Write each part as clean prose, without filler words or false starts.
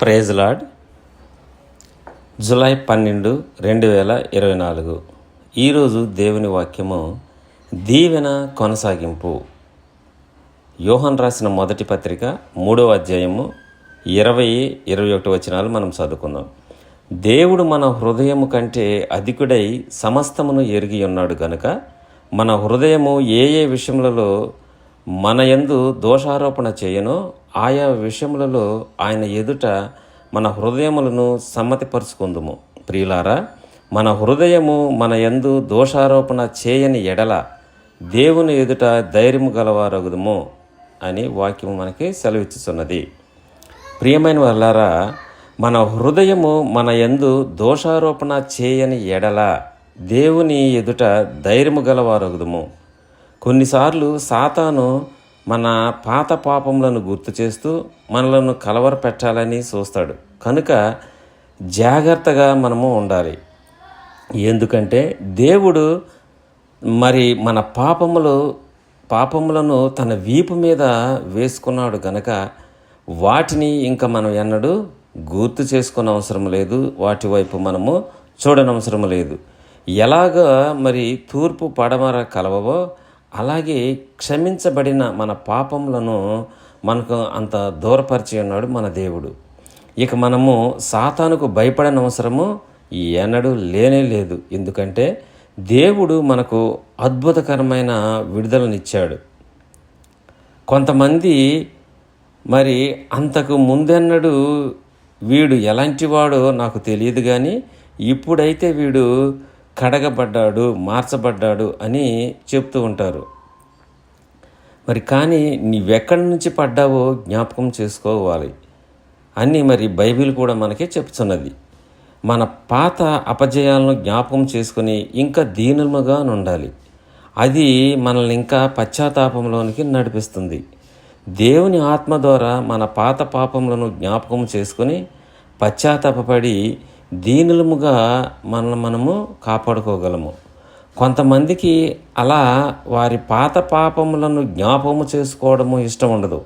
Praise lord. July 12, 2024. ఈరోజు దేవుని వాక్యము దీవెన కొనసాగింపు. యోహాను రాసిన మొదటి పత్రిక 3వ అధ్యాయము 20-21 వచనాలు మనం చదువుకుందాం. దేవుడు మన హృదయము కంటే అధికుడై సమస్తమును ఎరిగి ఉన్నాడు గనుక మన హృదయము ఏ విషయములలో మన యందు దోషారోపణ చేయనో ఆయా విషయములలో ఆయన ఎదుట మన హృదయములను సమ్మతిపరుచుకుందుము. ప్రియులారా, మన హృదయము మన యందు దోషారోపణ చేయని ఎడల దేవుని ఎదుట ధైర్యము గలవారగుదుము అని వాక్యము మనకి సెలవిచ్చుచున్నది. ప్రియమైన వారలారా, మన హృదయము మన యందు దోషారోపణ చేయని ఎడల దేవుని ఎదుట ధైర్యము గలవారగుదుము. కొన్నిసార్లు సాతాను మన పాత పాపములను గుర్తు చేస్తూ మనలను కలవరపెట్టాలని చూస్తాడు. కనుక జాగ్రత్తగా మనము ఉండాలి. ఎందుకంటే దేవుడు మన పాపములను తన వీపు మీద వేసుకున్నాడు గనక వాటిని ఇంకా మనం ఎన్నడూ గుర్తు చేసుకునే అవసరం లేదు, వాటి వైపు మనము చూడనవసరం లేదు. ఎలాగా తూర్పు పడమర కలవవో అలాగే క్షమించబడిన మన పాపములను మనకు అంత దూరపరిచి ఉన్నాడు మన దేవుడు. ఇక మనము సాతానుకు భయపడని అవసరము ఎన్నడూ లేనే లేదు. ఎందుకంటే దేవుడు మనకు అద్భుతకరమైన విడుదలనిచ్చాడు. కొంతమంది అంతకు ముందెన్నడూ వీడు ఎలాంటివాడో నాకు తెలియదు, కానీ ఇప్పుడైతే వీడు కడగబడ్డాడు, మార్చబడ్డాడు అని చెప్తూ ఉంటారు. కానీ నీవెక్కడి నుంచి పడ్డావో జ్ఞాపకం చేసుకోవాలి అని బైబిల్ కూడా మనకి చెప్తున్నది. మన పాత అపజయాలను జ్ఞాపకం చేసుకుని ఇంకా దీనులుగా ఉండాలి. అది మనల్ని ఇంకా పశ్చాత్తాపంలోనికి నడిపిస్తుంది. దేవుని ఆత్మ ద్వారా మన పాత పాపములను జ్ఞాపకం చేసుకుని పశ్చాత్తాపడి దీనులముగా మనము కాపాడుకోగలము. కొంతమందికి అలా వారి పాత పాపములను జ్ఞాపకము చేసుకోవడము ఇష్టం ఉండదు.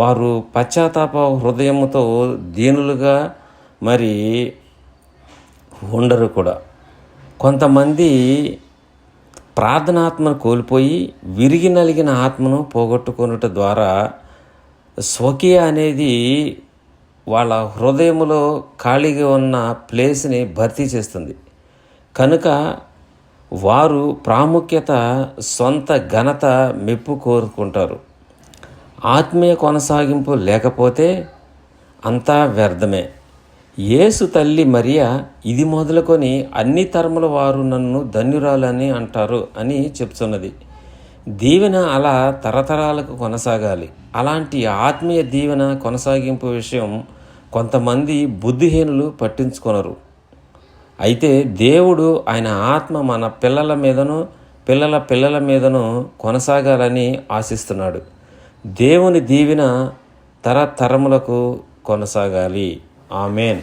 వారు పశ్చాత్తాప హృదయముతో దీనులుగా ఉండరు కూడా. కొంతమంది ప్రార్థనాత్మను కోల్పోయి విరిగి నలిగిన ఆత్మను పోగొట్టుకొనుట ద్వారా స్వకీయ అనేది వాళ్ళ హృదయములో ఖాళీగా ఉన్న ప్లేస్ని భర్తీ చేస్తుంది. కనుక వారు ప్రాముఖ్యత, సొంత ఘనత, మెప్పు కోరుకుంటారు. ఆత్మీయ కొనసాగింపు లేకపోతే అంతా వ్యర్థమే. యేసు తల్లి మరియా ఇది మొదలుకొని అన్ని తరముల వారు నన్ను ధన్యురాలని అంటారు అని చెప్తున్నది. దీవెన అలా తరతరాలకు కొనసాగాలి. అలాంటి ఆత్మీయ దీవెన కొనసాగింపు విషయం కొంతమంది బుద్ధిహీనులు పట్టించుకొనరు. అయితే దేవుడు ఆయన ఆత్మ మన పిల్లల మీదను పిల్లల మీదను కొనసాగాలని ఆశిస్తున్నాడు. దేవుని దీవెన తరతరములకు కొనసాగాలి. ఆమేన్.